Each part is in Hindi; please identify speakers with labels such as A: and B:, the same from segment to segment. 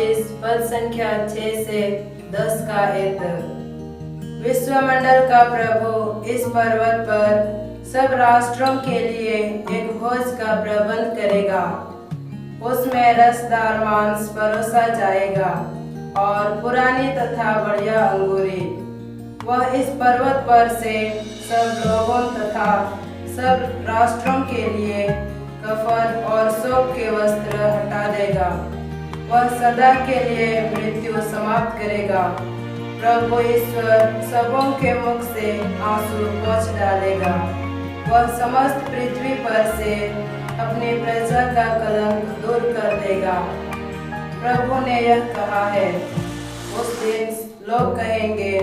A: 25 पद संख्या 6 से 10 का एक। विश्वमंडल का प्रभु इस पर्वत पर सब राष्ट्रों के लिए एक भोज का प्रबंध करेगा। उसमें रसदार मांस परोसा जाएगा और पुरानी तथा बढ़िया अंगूरी। वह इस पर्वत पर से सब लोगों तथा सब राष्ट्रों के लिए कफन और शोक के वस्त्र हटा देगा। वह सदा के लिए मृत्यु समाप्त करेगा। प्रभु ईश्वर सबों के मुख से आंसू पोंछ डालेगा। वह समस्त पृथ्वी पर से अपनी प्रजा का कलंक दूर कर देगा। प्रभु ने यह कहा है। उस दिन लोग कहेंगे,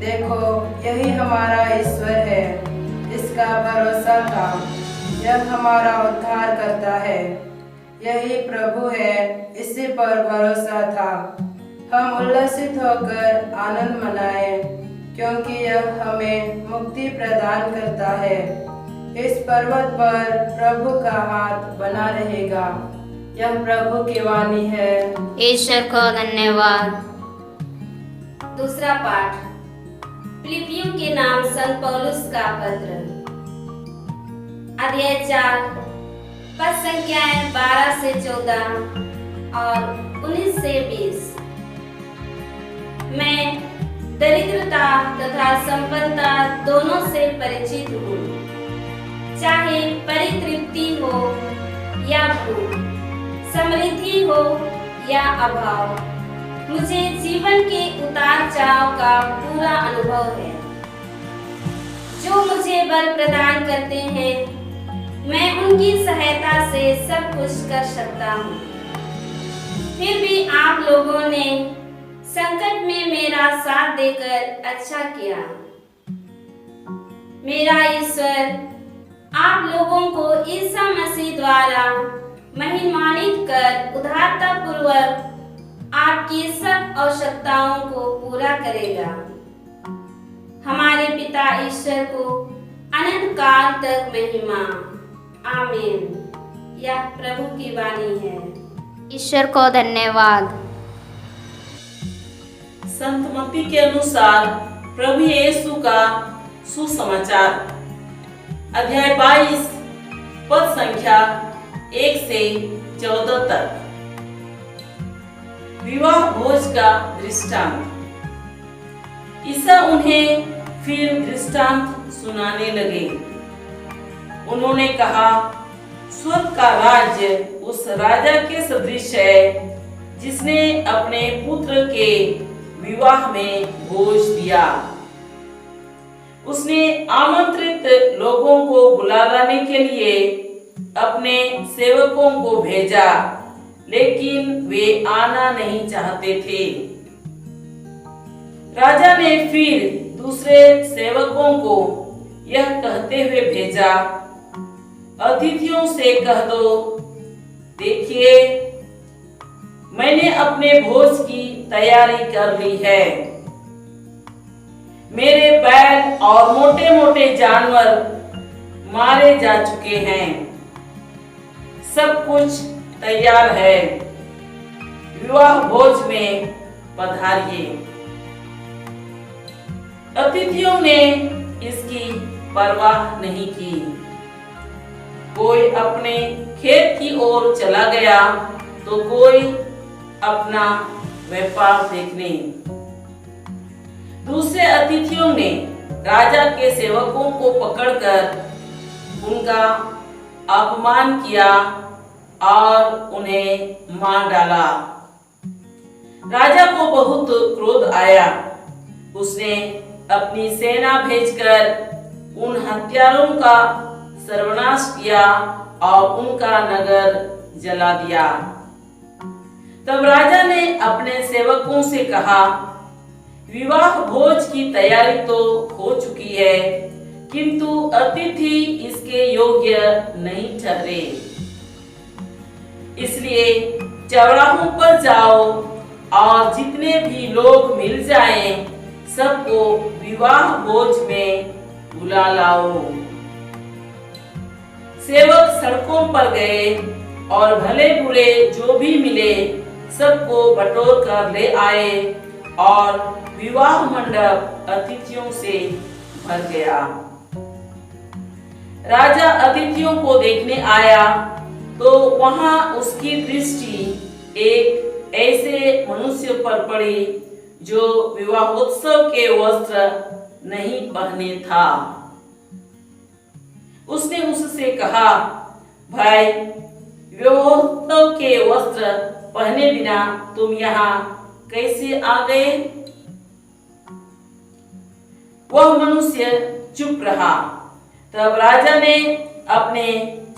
A: देखो यही हमारा ईश्वर है, इसका भरोसा था, यह हमारा उद्धार करता है। यही प्रभु है, इसी पर भरोसा था। हम उल्लसित होकर आनंद मनाएं, क्योंकि यह हमें मुक्ति प्रदान करता है। इस पर्वत पर प्रभु का हाथ बना रहेगा। यह प्रभु की वाणी है।
B: ईश्वर को धन्यवाद।
C: दूसरा पाठ फिलिपियों के नाम संत पौलुस का पत्र, अध्याय 4 पद संख्याएं 12 से 14 और 19 से 20। मैं दरिद्रता तथा संपन्नता दोनों से परिचित हूँ। चाहे परितृप्ति हो या भूख, समृद्धि हो या अभाव, मुझे जीवन के उतार चढ़ाव का पूरा अनुभव है। जो मुझे बल प्रदान करते हैं, मैं उनकी सहायता से सब कुछ कर सकता हूँ। फिर भी आप लोगों ने संकट में मेरा साथ देकर अच्छा किया। मेरा ईश्वर आप लोगों को ईसा मसीह द्वारा महिमान्वित कर उदारता पूर्वक आपकी सब आवश्यकताओं को पूरा करेगा। हमारे पिता ईश्वर को अनंत काल तक महिमा। आमीन। यह प्रभु की वाणी है।
B: ईश्वर को धन्यवाद।
D: संत मत्ती के अनुसार प्रभु यीशु का सुसमाचार, अध्याय 22 पद संख्या 1 से 14 तक। विवाह भोज का दृष्टांत। ईसा उन्हें फिर दृष्टांत सुनाने लगे। उन्होंने कहा, स्वर्ग का राज्य उस राजा के सदृश है जिसने अपने पुत्र के विवाह में भोज दिया। उसने आमंत्रित लोगों को बुला लाने के लिए अपने सेवकों को भेजा, लेकिन वे आना नहीं चाहते थे। राजा ने फिर दूसरे सेवकों को यह कहते हुए भेजा, अतिथियों से कह दो, देखिए मैंने अपने भोज की तैयारी कर ली है। मेरे बैल और मोटे मोटे जानवर मारे जा चुके हैं। सब कुछ तैयार है। विवाह भोज में पधारिए। अतिथियों ने इसकी परवाह नहीं की। कोई अपने खेत की ओर चला गया तो कोई अपना व्यापार देखने। दूसरे अतिथियों ने राजा के सेवकों को पकड़कर उनका अपमान किया और उन्हें मार डाला। राजा को बहुत क्रोध आया। उसने अपनी सेना भेजकर उन हत्यारों का सर्वनाश किया और उनका नगर जला दिया। तब राजा ने अपने सेवकों से कहा, विवाह भोज की तैयारी तो हो चुकी है, किंतु अतिथि इसके योग्य नहीं ठहरे। इसलिए चौराहों पर जाओ और जितने भी लोग मिल जाएं, सबको विवाह भोज में बुला लाओ। सेवक सड़कों पर गए और भले बुरे जो भी मिले सबको बटोर कर ले आए और विवाह मंडप अतिथियों से भर गया। राजा अतिथियों को देखने आया तो वहां उसकी दृष्टि एक ऐसे मनुष्य पर पड़ी जो विवाहोत्सव के वस्त्र नहीं पहने था। उसने उससे कहा, भाई, विवाहोत्सव के वस्त्र पहने बिना तुम यहाँ कैसे आ गए? वह मनुष्य चुप रहा। तब राजा ने अपने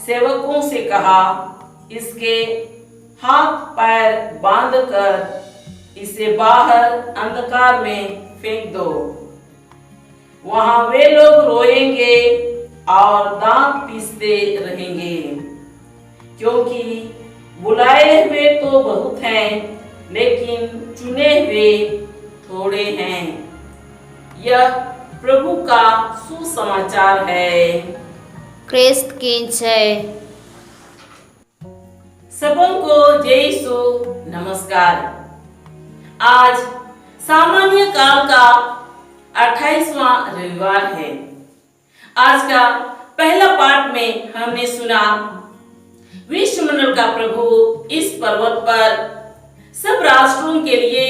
D: सेवकों से कहा, इसके हाथ पैर बांधकर इसे बाहर अंधकार में फेंक दो। वहां वे लोग रोएंगे और दांत पीसते रहेंगे, क्योंकि बुलाए हुए तो बहुत हैं, लेकिन चुने हुए थोड़े हैं। यह प्रभु का सुसमाचार है।
B: क्रिस्त की जय।
D: सबों को जय यीशु नमस्कार। आज सामान्य काल का 28वां रविवार है। आज का पहला पाठ में हमने सुना विश्व मंडल का प्रभु इस पर्वत पर सब राष्ट्रों के लिए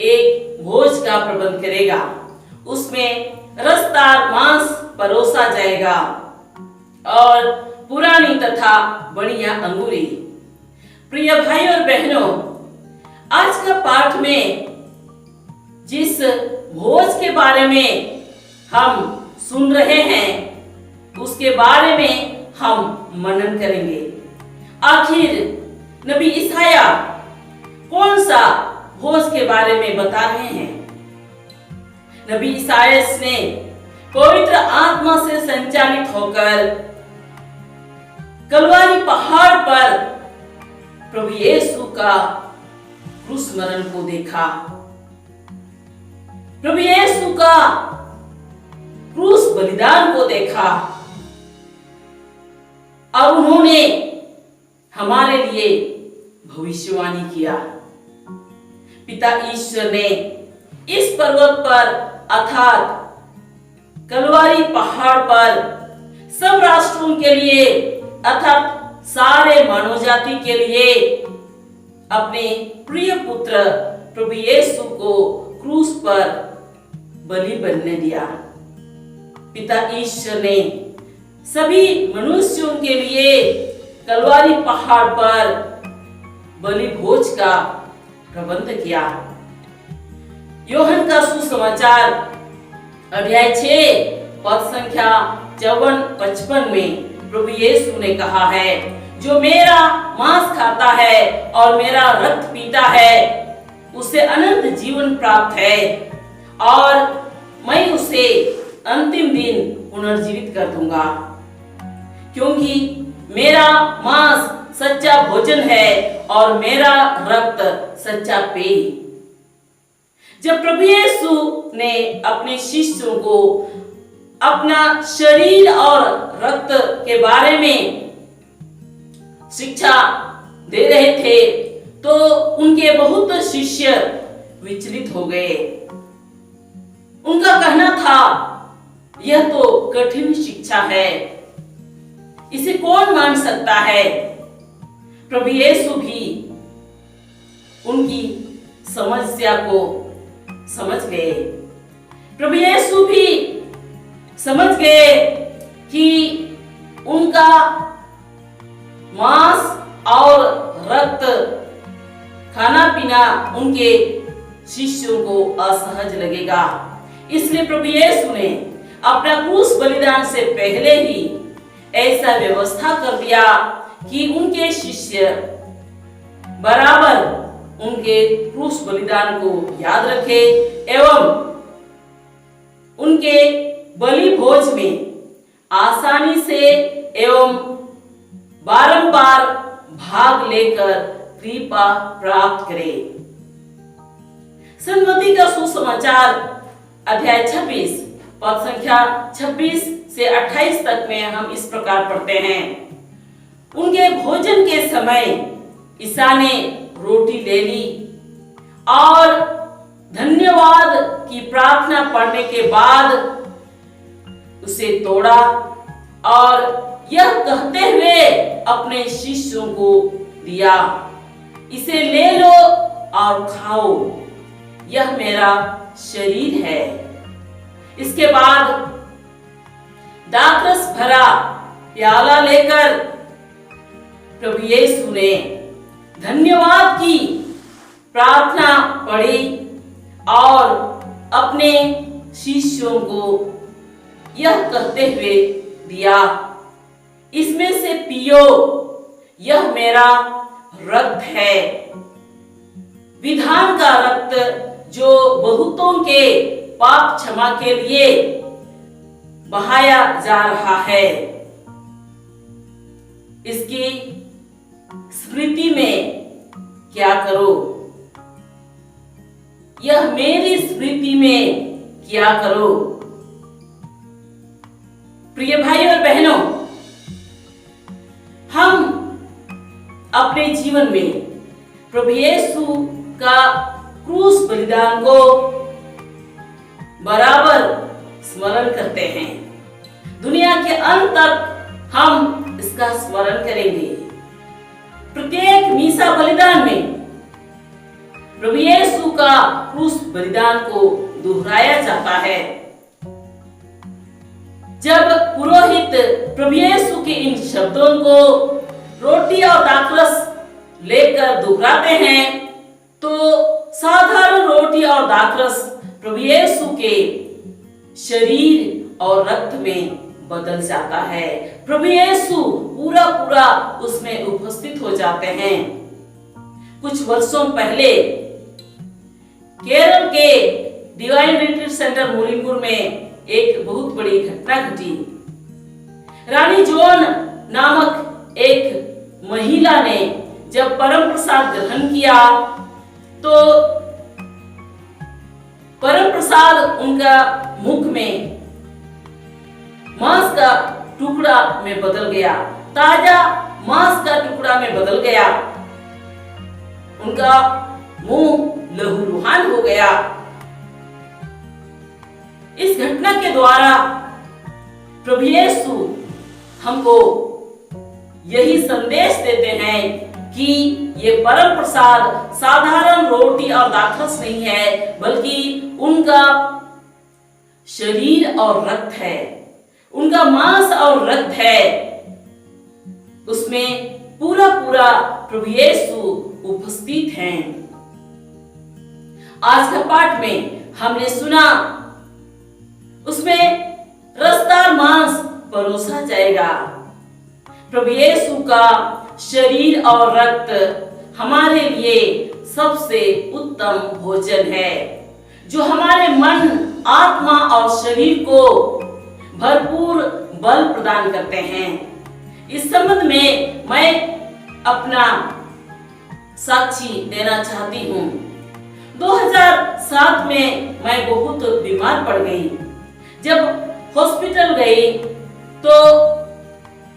D: एक भोज का प्रबंध करेगा। उसमें रसदार मांस परोसा जाएगा और पुरानी तथा बढ़िया अंगूरी। प्रिय भाई और बहनों, आज का पाठ में जिस भोज के बारे में हम सुन रहे हैं उसके बारे में हम मनन करेंगे। आखिर नबी ईसाया कौन सा भोज के बारे में बता रहे हैं? नबी ईसाया ने पवित्र आत्मा से संचालित होकर कलवारी पहाड़ पर प्रभु यीशु का क्रूस मरण को देखा। प्रभु यीशु का क्रूस बलिदान को देखा और उन्होंने हमारे लिए भविष्यवाणी किया। पिता ईश्वर ने इस पर्वत पर अर्थात कलवारी पहाड़ पर सब राष्ट्रों के लिए अर्थात सारे मानव जाति के लिए अपने प्रिय पुत्र प्रभु यीशु को क्रूस पर बलि बनने दिया। पिता ईश्वर ने सभी मनुष्यों के लिए कलवारी पहाड़ पर बलि भोज का प्रबंध किया। योहन का सुसमाचार अध्याय 6 पद संख्या 54-55 में प्रभु यीशु ने कहा है, जो मेरा मांस खाता है और मेरा रक्त पीता है उसे अनंत जीवन प्राप्त है और मैं उसे अंतिम दिन पुनर्जीवित कर दूंगा, क्योंकि मेरा मांस सच्चा भोजन है और मेरा रक्त सच्चा पेय। जब प्रभु यीशु ने अपने शिष्यों को अपना शरीर और रक्त के बारे में शिक्षा दे रहे थे तो उनके बहुत शिष्य विचलित हो गए। उनका कहना था, यह तो कठिन शिक्षा है, इसे कौन मान सकता है? प्रभु यीशु भी उनकी समस्या को समझ गए। प्रभु यीशु भी समझ गए कि उनका मांस और रक्त खाना पीना उनके शिष्यों को असहज लगेगा। इसलिए प्रभु यीशु ने अपना क्रूस बलिदान से पहले ही ऐसा व्यवस्था कर दिया कि उनके शिष्य बराबर उनके क्रूस बलिदान को याद रखे एवं उनके बलि भोज में आसानी से एवं बारंबार भाग लेकर कृपा प्राप्त करे। सन्मति का सुसमाचार अध्याय 26 पद संख्या 26 से 28 तक में हम इस प्रकार पढ़ते हैं। उनके भोजन के समय ईसा ने रोटी ले ली और धन्यवाद की प्रार्थना पढ़ने के बाद उसे तोड़ा और यह कहते हुए अपने शिष्यों को दिया, इसे ले लो और खाओ, यह मेरा शरीर है। इसके बाद दाखरस भरा प्याला लेकर प्रभु यीशु ने धन्यवाद की प्रार्थना पढ़ी और अपने शिष्यों को यह कहते हुए दिया, इसमें से पियो, यह मेरा रक्त है, विधान का रक्त जो बहुतों के पाप क्षमा के लिए बहाया जा रहा है। इसकी स्मृति में क्या करो, यह मेरी स्मृति में क्या करो। प्रिय भाई और बहनों, हम अपने जीवन में प्रभु यीशु का क्रूस बलिदान को बराबर स्मरण करते हैं। दुनिया के अंत तक हम इसका स्मरण करेंगे। प्रत्येक मीसा बलिदान में प्रभु यीशु का क्रूस बलिदान को दोहराया जाता है। जब पुरोहित प्रभु यीशु के इन शब्दों को रोटी और दाखरस लेकर दोहराते हैं तो साधारण रोटी और दाखरस प्रभु यीशु के शरीर और रक्त में बदल जाता है। प्रभु यीशु पूरा पूरा उसमें उपस्थित हो जाते हैं। कुछ वर्षों पहले केरल के डिवाइन रिट्रीट सेंटर मुरिंगुर में एक बहुत बड़ी घटना घटी। रानी जोन नामक एक महिला ने जब परम प्रसाद ग्रहण किया तो परम प्रसाद उनका मुख में मांस का टुकड़ा में बदल गया, ताजा मांस का टुकड़ा में बदल गया। उनका मुंह लहूलुहान हो गया। इस घटना के द्वारा प्रभु यीशु हमको यही संदेश देते हैं कि ये परम प्रसाद साधारण रोटी और दाखरस नहीं है, बल्कि उनका शरीर और रक्त है, उनका मांस और रक्त है। उसमें पूरा पूरा प्रभु यीशु उपस्थित हैं। आज का पाठ में हमने सुना, उसमें रसदार मांस परोसा जाएगा। प्रभु यीशु का शरीर और रक्त हमारे लिए सबसे उत्तम भोजन है, जो हमारे मन, आत्मा और शरीर को भरपूर बल प्रदान करते हैं। इस संबंध में मैं अपना साक्षी देना चाहती हूँ। 2007 में मैं बहुत बीमार पड़ गई। जब हॉस्पिटल गई तो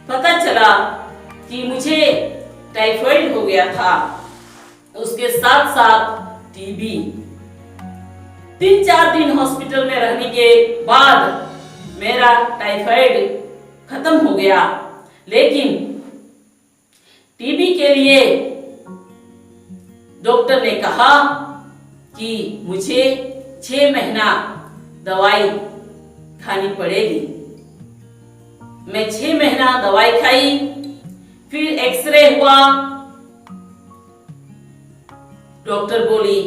D: पता चला कि मुझे टाइफाइड हो गया था, उसके साथ साथ टीबी। 3-4 दिन हॉस्पिटल में रहने के बाद मेरा टाइफाइड खत्म हो गया, लेकिन टीबी के लिए डॉक्टर ने कहा कि मुझे 6 महीना दवाई खानी पड़ेगी। मैं 6 महीना दवाई खाई, फिर एक्सरे हुआ। डॉक्टर बोली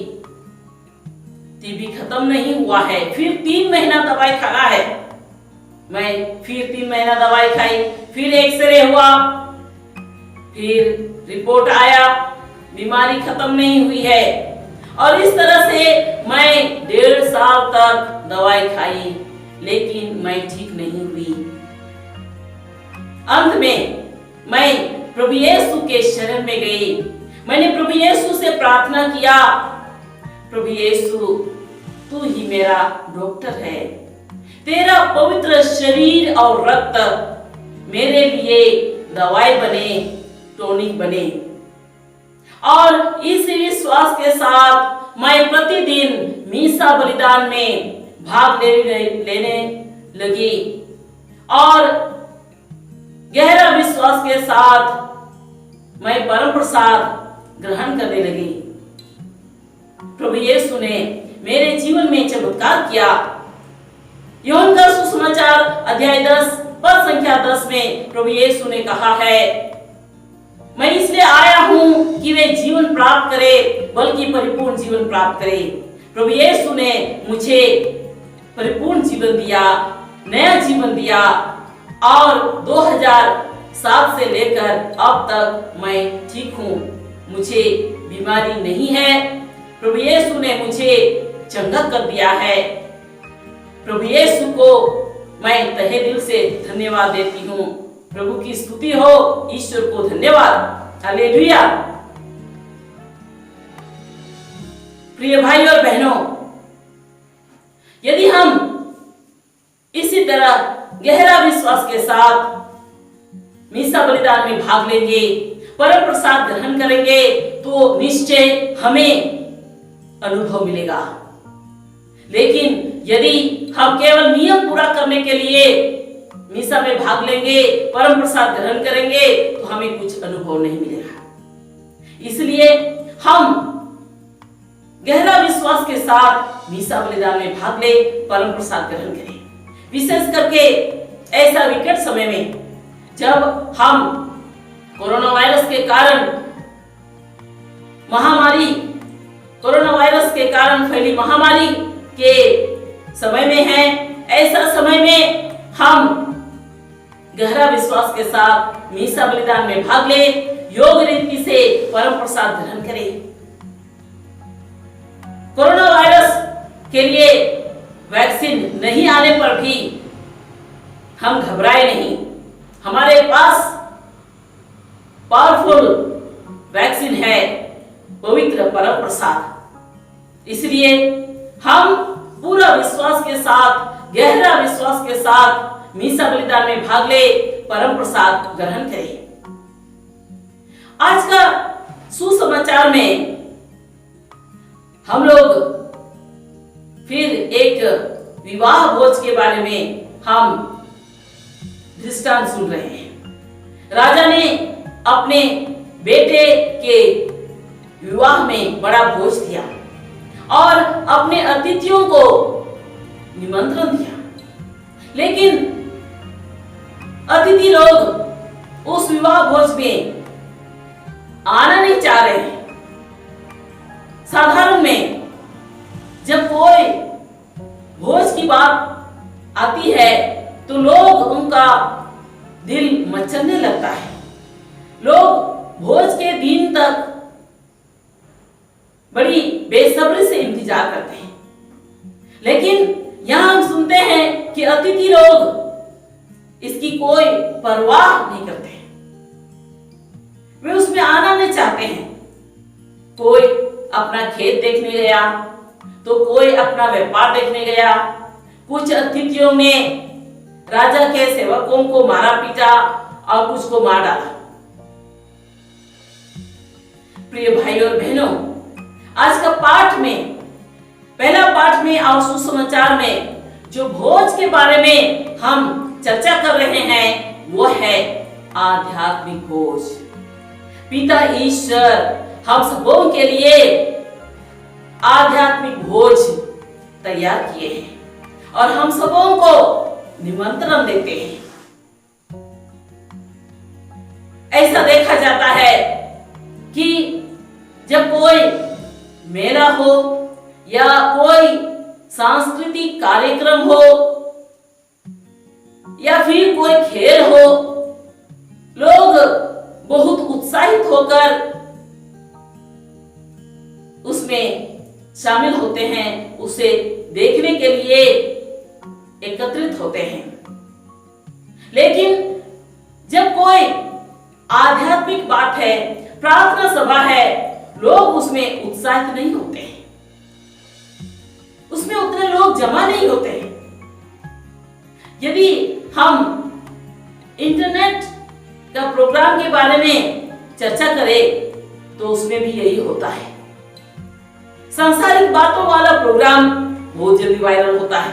D: टीबी खत्म नहीं हुआ है, फिर 3 महीना दवाई खाना है। मैं फिर 3 महीना दवाई खाई, फिर एक्सरे हुआ, फिर रिपोर्ट आया बीमारी खत्म नहीं हुई है। और इस तरह से मैं 1.5 साल तक दवाई खाई, लेकिन मैं ठीक नहीं हुई। अंत में मैं प्रभु यीशु के शरण में गई। मैंने प्रभु यीशु से प्रार्थना किया, प्रभु यीशु तू ही मेरा डॉक्टर है, तेरा पवित्र शरीर और रक्त मेरे लिए दवाई बने, टॉनिक बने। और इसी विश्वास के साथ मैं प्रतिदिन मीसा बलिदान में भाग लेने लगी और गहरा विश्वास के साथ मैं परम प्रसाद ग्रहण करने लगी। प्रभु यीशु ने मेरे जीवन में चमत्कार किया। यूहन्ना का सुसमाचार अध्याय 10 पद संख्या 10 में प्रभु यीशु ने कहा है, मैं इसलिए आया हूं कि वे जीवन प्राप्त करे, बल्कि परिपूर्ण जीवन प्राप्त करे। प्रभु यीशु ने मुझे परिपूर्ण जीवन दिया, नया जीवन दिया और 2007 से लेकर अब तक मैं ठीक हूं, मुझे बीमारी नहीं है। प्रभु यीशु ने मुझे चंगा कर दिया है। प्रभु यीशु को मैं तहे दिल से धन्यवाद देती हूँ। प्रभु की स्तुति हो, ईश्वर को धन्यवाद। हालेलुया। प्रिय भाई और बहनों, यदि हम इसी तरह गहरा विश्वास के साथ मीसा बलिदान में भाग लेंगे, परम प्रसाद ग्रहण करेंगे, तो निश्चय हमें अनुभव मिलेगा। लेकिन यदि हम केवल नियम पूरा करने के लिए मीसा में भाग लेंगे, परम प्रसाद ग्रहण करेंगे, तो हमें कुछ अनुभव नहीं मिलेगा। इसलिए हम गहरा विश्वास के साथ मीसा बलिदान में भाग ले, परम प्रसाद ग्रहण करें। विशेष करके ऐसा विकट समय में जब हम कोरोना वायरस के कारण फैली महामारी के समय में हैं, ऐसा समय में हम गहरा विश्वास के साथ मीसा बलिदान में भाग ले, योग रीति से परम प्रसाद ग्रहण करें। कोरोना वायरस के लिए वैक्सीन नहीं आने पर भी हम घबराए नहीं। हमारे पास पावरफुल वैक्सीन है, पवित्र परम प्रसाद। इसलिए हम पूरा विश्वास के साथ, गहरा विश्वास के साथ मीसा बलिदान में भाग ले, परम प्रसाद ग्रहण करें। आज का सुसमाचार में हम लोग फिर एक विवाह भोज के बारे में हम दृष्टांत सुन रहे हैं। राजा ने अपने बेटे के विवाह में बड़ा भोज दिया और अपने अतिथियों को निमंत्रण दिया, लेकिन अतिथि लोग उस विवाह भोज में आना नहीं चाह रहे हैं। साधारण में जब कोई भोज की बात आती है तो लोग, उनका दिल मचलने लगता है। लोग भोज के दिन तक बड़ी बेसब्री से इंतजार करते हैं, लेकिन यहां हम सुनते हैं कि अतिथि लोग इसकी कोई परवाह नहीं करते हैं। वे उसमें आना नहीं चाहते हैं। कोई अपना खेत देखने गया, तो कोई अपना व्यापार देखने गया। कुछ अतिथियों ने राजा के सेवकों को मारा पीटा और कुछ को मार डाला। प्रिय भाई और बहनों, आज का पाठ में, पहला पाठ में और सुसमाचार में जो भोज के बारे में हम चर्चा कर रहे हैं, वो है आध्यात्मिक भोज। पिता ईश्वर हम सबों के लिए आध्यात्मिक भोज तैयार किए हैं और हम सबों को निमंत्रण देते हैं। ऐसा देखा जाता है कि जब कोई मेला हो या कोई सांस्कृतिक कार्यक्रम हो या फिर कोई खेल हो, लोग बहुत उत्साहित होकर उसमें शामिल होते हैं, उसे देखने के लिए एकत्रित होते हैं। लेकिन जब कोई आध्यात्मिक बात है, प्रार्थना सभा है, लोग उसमें उत्साहित नहीं होते हैं, उसमें उतने लोग जमा नहीं होते हैं। यदि हम इंटरनेट का प्रोग्राम के बारे में चर्चा करें तो उसमें भी यही होता है। सांसारिक बातों वाला प्रोग्राम बहुत जल्दी वायरल होता है,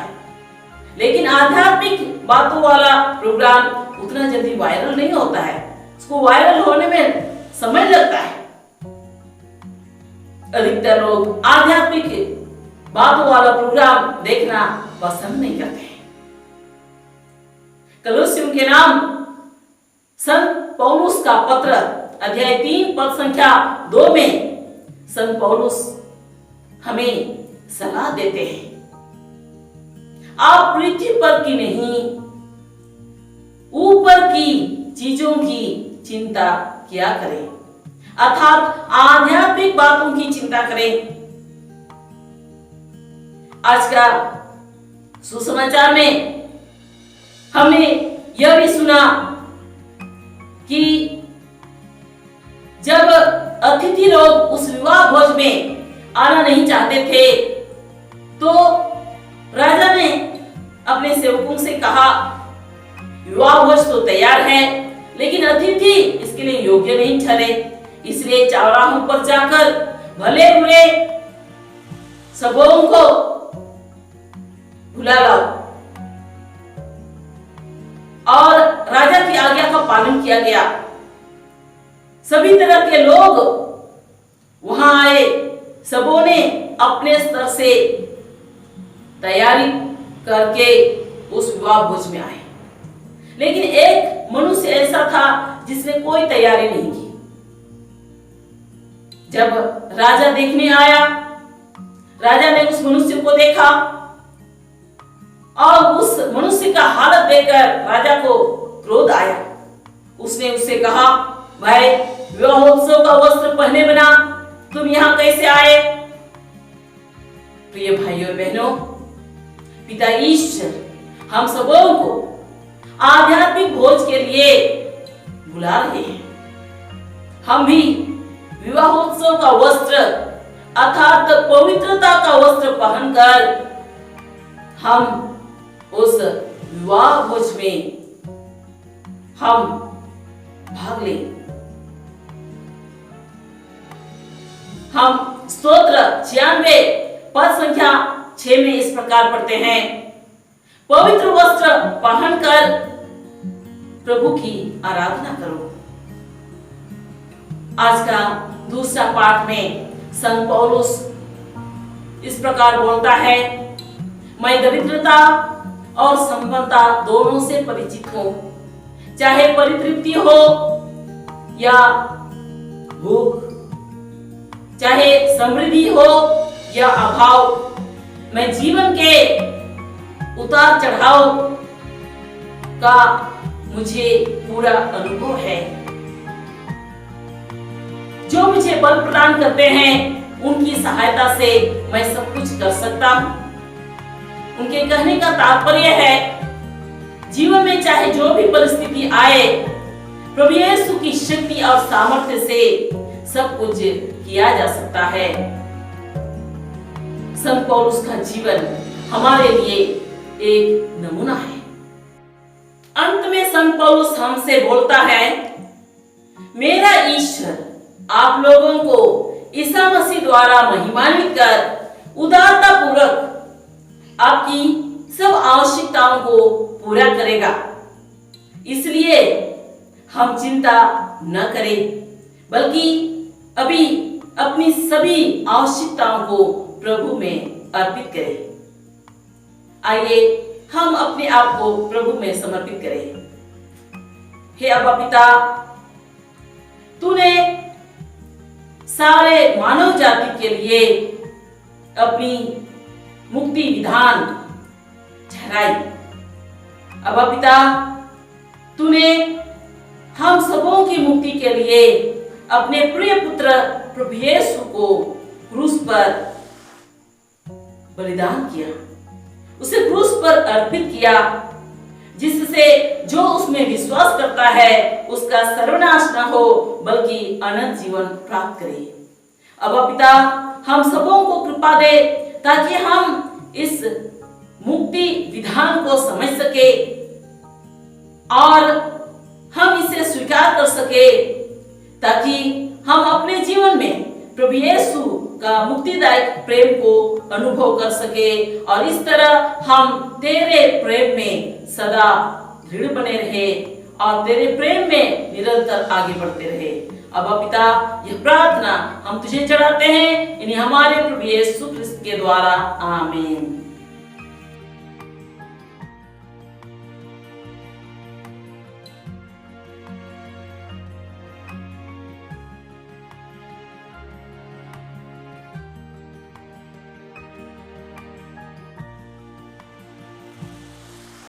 D: लेकिन आध्यात्मिक बातों वाला प्रोग्राम उतना जल्दी वायरल नहीं होता है। उसको वायरल होने में समय लगता है। अधिकतर लोग आध्यात्मिक बातों वाला प्रोग्राम देखना पसंद नहीं करते हैं। कलोसियों के नाम संत पौलुस का पत्र अध्याय 3 पद संख्या 2 में संत पौलुस हमें सलाह देते हैं, आप पृथ्वी पर की नहीं ऊपर की चीजों की चिंता किया करें, अर्थात आध्यात्मिक बातों की चिंता करें। आज का सुसमाचार में हमने यह भी सुना कि जब अतिथि लोग उस विवाह भोज में आना नहीं चाहते थे, तो राजा ने अपने सेवकों से कहा, विवाह भोज तो तैयार है, लेकिन अतिथि इसके लिए योग्य नहीं ठहरे, इसलिए चौराहों पर जाकर भले बुरे सबों को बुला लाओ। और राजा की आज्ञा का पालन किया गया। सभी तरह के लोग वहां आए, सबों ने अपने स्तर से तैयारी करके उस विवाह भोज में आए, लेकिन एक मनुष्य ऐसा था जिसने कोई तैयारी नहीं की। जब राजा देखने आया, राजा ने उस मनुष्य को देखा और उस मनुष्य का हालत देखकर राजा को क्रोध आया। उसने उससे कहा, भाई विवाहोत्सव का वस्त्र पहने बिना तुम यहाँ कैसे आए? प्रिय भाइयों और बहनों, पिता ईश्वर हम सबों को आध्यात्मिक भोज के लिए बुला रहे हैं। हम भी विवाहोत्सव का वस्त्र अर्थात पवित्रता का वस्त्र पहनकर हम उस विवाह भोज में हम भाग लें। हम स्तोत्र 96 पद संख्या 6 में इस प्रकार पढ़ते हैं, पवित्र वस्त्र पहनकर प्रभु की आराधना करो। आज का दूसरा पाठ में संत पौलुस इस प्रकार बोलता है, मैं दरिद्रता और संपन्नता दोनों से परिचित हूं, चाहे परितृप्ति हो या भूख, चाहे समृद्धि हो या अभाव, मैं जीवन के उतार चढ़ाव का मुझे पूरा अनुभव है। जो मुझे बल प्रदान करते हैं, उनकी सहायता से मैं सब कुछ कर सकता हूं। उनके कहने का तात्पर्य है, जीवन में चाहे जो भी परिस्थिति आए, प्रभु यीशु की शक्ति और सामर्थ्य से सब कुछ किया जा सकता है। संत पौलुस का जीवन हमारे लिए एक नमूना है। अंत में संत पौलुस हमसे बोलता है, मेरा ईश्वर आप लोगों को ईसा मसीह द्वारा महिमान्वित कर उदारता पूर्वक आपकी सब आवश्यकताओं को पूरा करेगा। इसलिए हम चिंता न करें, बल्कि अभी अपनी सभी आवश्यकताओं को प्रभु में अर्पित करें। आइए हम अपने आप को प्रभु में समर्पित करें। हे अब्बा पिता, तूने सारे मानव जाति के लिए अपनी मुक्ति विधान ठहराई। अब्बा पिता, तूने हम सबों की मुक्ति के लिए अपने प्रिय पुत्र प्रभु यीशु को क्रूस पर बलिदान किया, उसे क्रूस पर अर्पित किया, जिससे जो उसमें विश्वास करता है उसका सर्वनाश न हो बल्कि अनंत जीवन प्राप्त करे। अब्बा पिता, हम सबों को कृपा दे ताकि हम इस मुक्ति विधान को समझ सके और हम इसे स्वीकार कर सके, ताकि हम अपने जीवन में प्रभु यीशु का मुक्तिदायक प्रेम को अनुभव कर सके और इस तरह हम तेरे प्रेम में सदा दृढ़ बने रहे और तेरे प्रेम में निरंतर आगे बढ़ते रहे। अब पिता, यह प्रार्थना हम तुझे चढ़ाते हैं इन्हीं हमारे प्रभु यीशु क्रिस्त के द्वारा, आमीन।